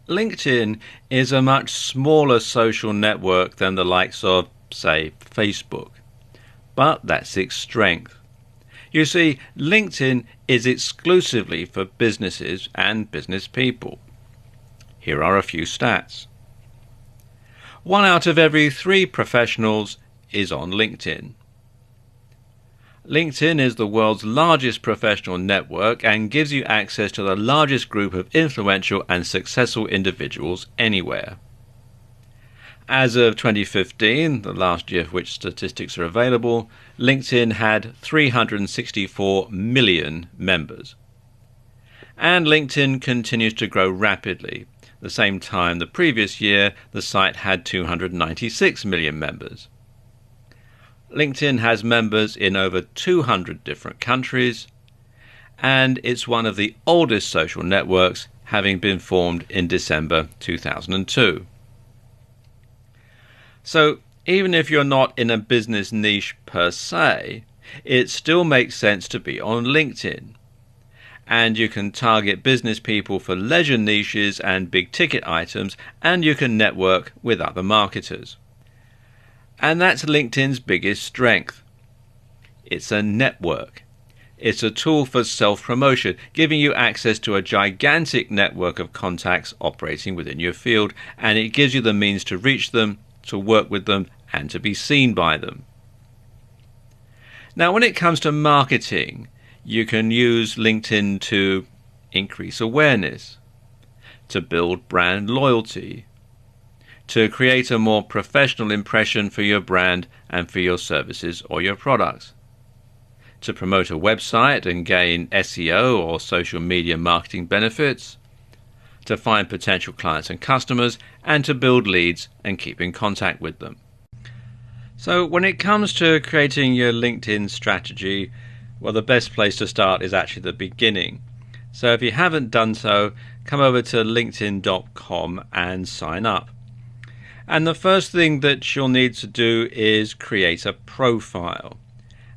LinkedIn is a much smaller social network than the likes of, say, Facebook. But that's its strength. You see, LinkedIn is exclusively for businesses and business people. Here are a few stats. 1 out of every 3 professionals is on LinkedIn. LinkedIn is the world's largest professional network and gives you access to the largest group of influential and successful individuals anywhere. As of 2015, the last year for which statistics are available, LinkedIn had 364 million members. And LinkedIn continues to grow rapidly. At the same time the previous year, the site had 296 million members. LinkedIn has members in over 200 different countries, and it's one of the oldest social networks, having been formed in December 2002. So even if you're not in a business niche per se, it still makes sense to be on LinkedIn. And you can target business people for leisure niches and big ticket items, and you can network with other marketers. And that's LinkedIn's biggest strength. It's a network. It's a tool for self-promotion, giving you access to a gigantic network of contacts operating within your field, and it gives you the means to reach them, to work with them, and to be seen by them. Now, when it comes to marketing, you can use LinkedIn to increase awareness, to build brand loyalty, to create a more professional impression for your brand and for your services or your products, to promote a website and gain SEO or social media marketing benefits, to find potential clients and customers, and to build leads and keep in contact with them. So when it comes to creating your LinkedIn strategy, well, the best place to start is actually the beginning. So if you haven't done so, come over to linkedin.com and sign up. And the first thing that you'll need to do is create a profile.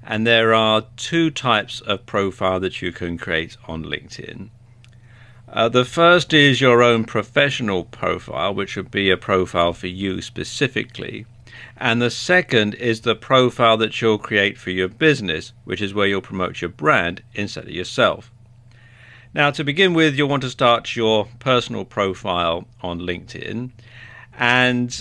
And there are 2 types of profile that you can create on LinkedIn. The first is your own professional profile, which would be a profile for you specifically. And the second is the profile that you'll create for your business, which is where you'll promote your brand instead of yourself. Now, to begin with, you'll want to start your personal profile on LinkedIn. And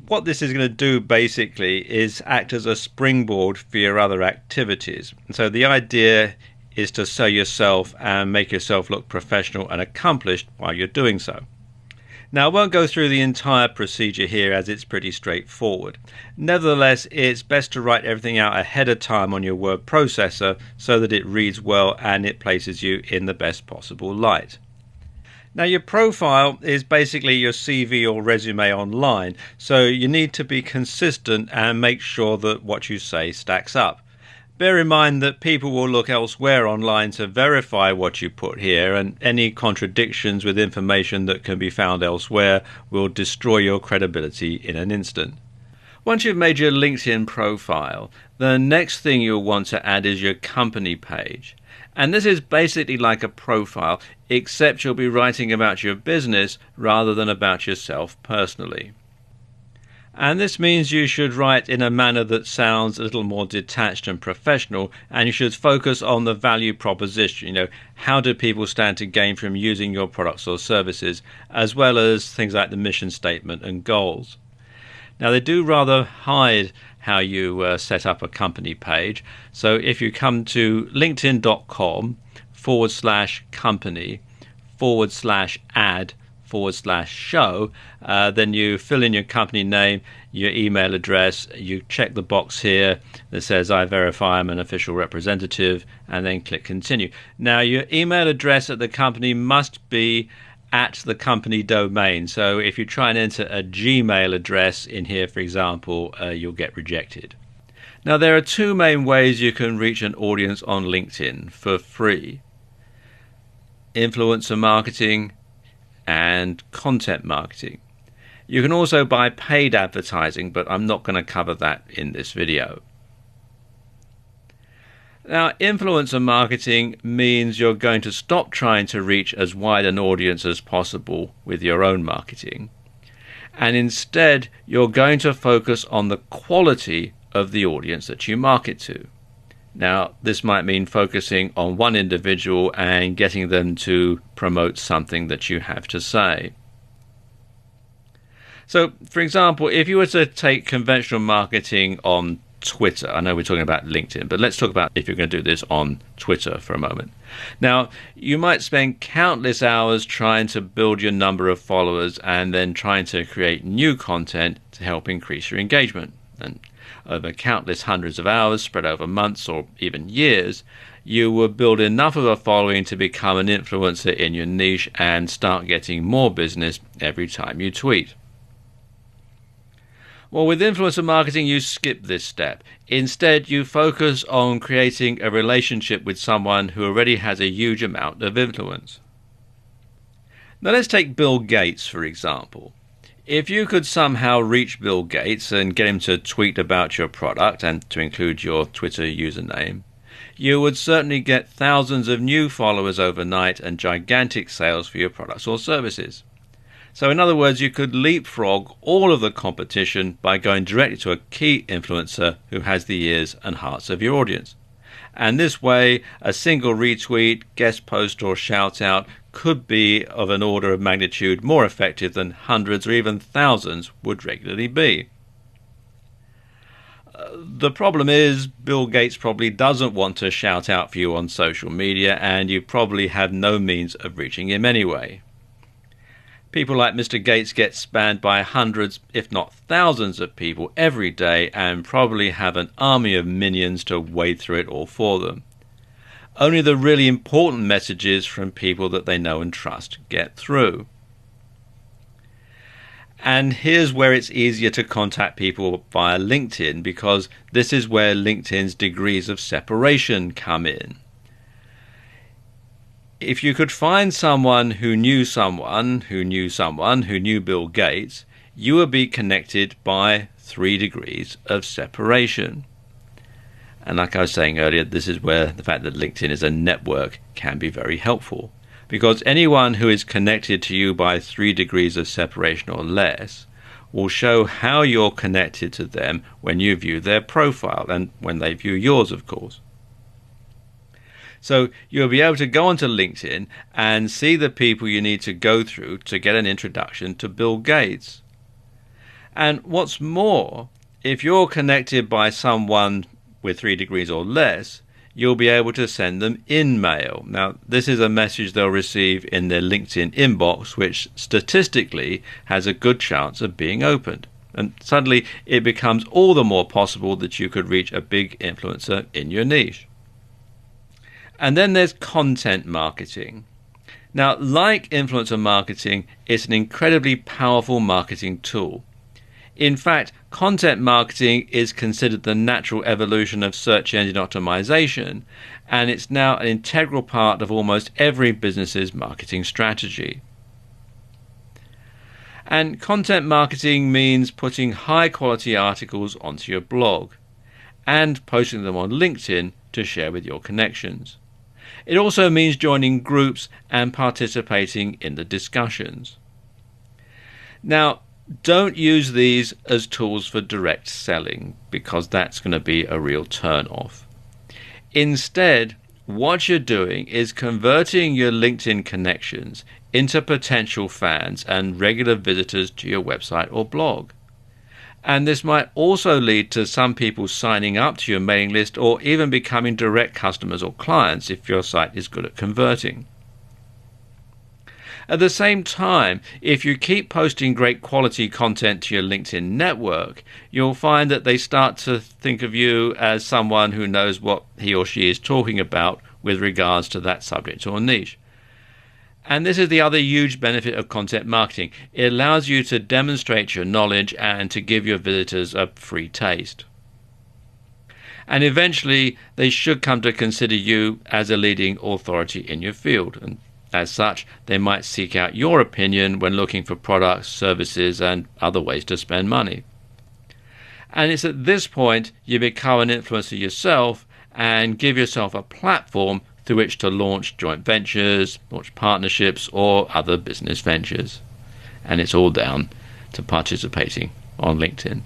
what this is going to do basically is act as a springboard for your other activities. And so the idea is to sell yourself and make yourself look professional and accomplished while you're doing so. Now, I won't go through the entire procedure here as it's pretty straightforward. Nevertheless, it's best to write everything out ahead of time on your word processor so that it reads well and it places you in the best possible light. Now, your profile is basically your CV or resume online, so you need to be consistent and make sure that what you say stacks up. Bear in mind that people will look elsewhere online to verify what you put here, and any contradictions with information that can be found elsewhere will destroy your credibility in an instant. Once you've made your LinkedIn profile, the next thing you'll want to add is your company page. And this is basically like a profile, except you'll be writing about your business rather than about yourself personally. And this means you should write in a manner that sounds a little more detached and professional, and you should focus on the value proposition. How do people stand to gain from using your products or services, as well as things like the mission statement and goals. Now, they do rather hide how you set up a company page. So if you come to linkedin.com/company/add/show, then you fill in your company name, your email address, you check the box here that says I verify I'm an official representative, and then click continue. Now, your email address at the company must be at the company domain. So if you try and enter a Gmail address in here, for example, you'll get rejected. Now, there are 2 main ways you can reach an audience on LinkedIn for free: influencer marketing and content marketing. You can also buy paid advertising, but I'm not going to cover that in this video. Now, influencer marketing means you're going to stop trying to reach as wide an audience as possible with your own marketing, and instead you're going to focus on the quality of the audience that you market to. Now, this might mean focusing on one individual and getting them to promote something that you have to say. So, for example, if you were to take conventional marketing on Twitter, I know we're talking about LinkedIn, but let's talk about if you're going to do this on Twitter for a moment. Now, you might spend countless hours trying to build your number of followers and then trying to create new content to help increase your engagement. And over countless hundreds of hours spread over months or even years, you will build enough of a following to become an influencer in your niche and start getting more business every time you tweet. Well, with influencer marketing, you skip this step. Instead, you focus on creating a relationship with someone who already has a huge amount of influence. Now, let's take Bill Gates, for example. If you could somehow reach Bill Gates and get him to tweet about your product and to include your Twitter username, you would certainly get thousands of new followers overnight and gigantic sales for your products or services. So in other words, you could leapfrog all of the competition by going directly to a key influencer who has the ears and hearts of your audience. And this way, a single retweet, guest post or shout out could be of an order of magnitude more effective than hundreds or even thousands would regularly be. The problem is Bill Gates probably doesn't want to shout out for you on social media, and you probably have no means of reaching him anyway. People like Mr. Gates get spammed by hundreds, if not thousands of people every day and probably have an army of minions to wade through it all for them. Only the really important messages from people that they know and trust get through. And here's where it's easier to contact people via LinkedIn, because this is where LinkedIn's degrees of separation come in. If you could find someone who knew someone who knew someone who knew Bill Gates, you would be connected by 3 degrees of separation. And like I was saying earlier, this is where the fact that LinkedIn is a network can be very helpful. Because anyone who is connected to you by 3 degrees of separation or less will show how you're connected to them when you view their profile and when they view yours, of course. So you'll be able to go onto LinkedIn and see the people you need to go through to get an introduction to Bill Gates. And what's more, if you're connected by someone with 3 degrees or less, you'll be able to send them InMail. Now, this is a message they'll receive in their LinkedIn inbox, which statistically has a good chance of being opened. And suddenly it becomes all the more possible that you could reach a big influencer in your niche. And then there's content marketing. Now, like influencer marketing, it's an incredibly powerful marketing tool. In fact, content marketing is considered the natural evolution of search engine optimization, and it's now an integral part of almost every business's marketing strategy. And content marketing means putting high-quality articles onto your blog and posting them on LinkedIn to share with your connections. It also means joining groups and participating in the discussions. Now, don't use these as tools for direct selling, because that's going to be a real turn-off. Instead, what you're doing is converting your LinkedIn connections into potential fans and regular visitors to your website or blog. And this might also lead to some people signing up to your mailing list or even becoming direct customers or clients if your site is good at converting. At the same time, if you keep posting great quality content to your LinkedIn network, you'll find that they start to think of you as someone who knows what he or she is talking about with regards to that subject or niche. And this is the other huge benefit of content marketing. It allows you to demonstrate your knowledge and to give your visitors a free taste. And eventually, they should come to consider you as a leading authority in your field. And as such, they might seek out your opinion when looking for products, services, and other ways to spend money. And it's at this point you become an influencer yourself and give yourself a platform through which to launch joint ventures, launch partnerships, or other business ventures. And it's all down to participating on LinkedIn.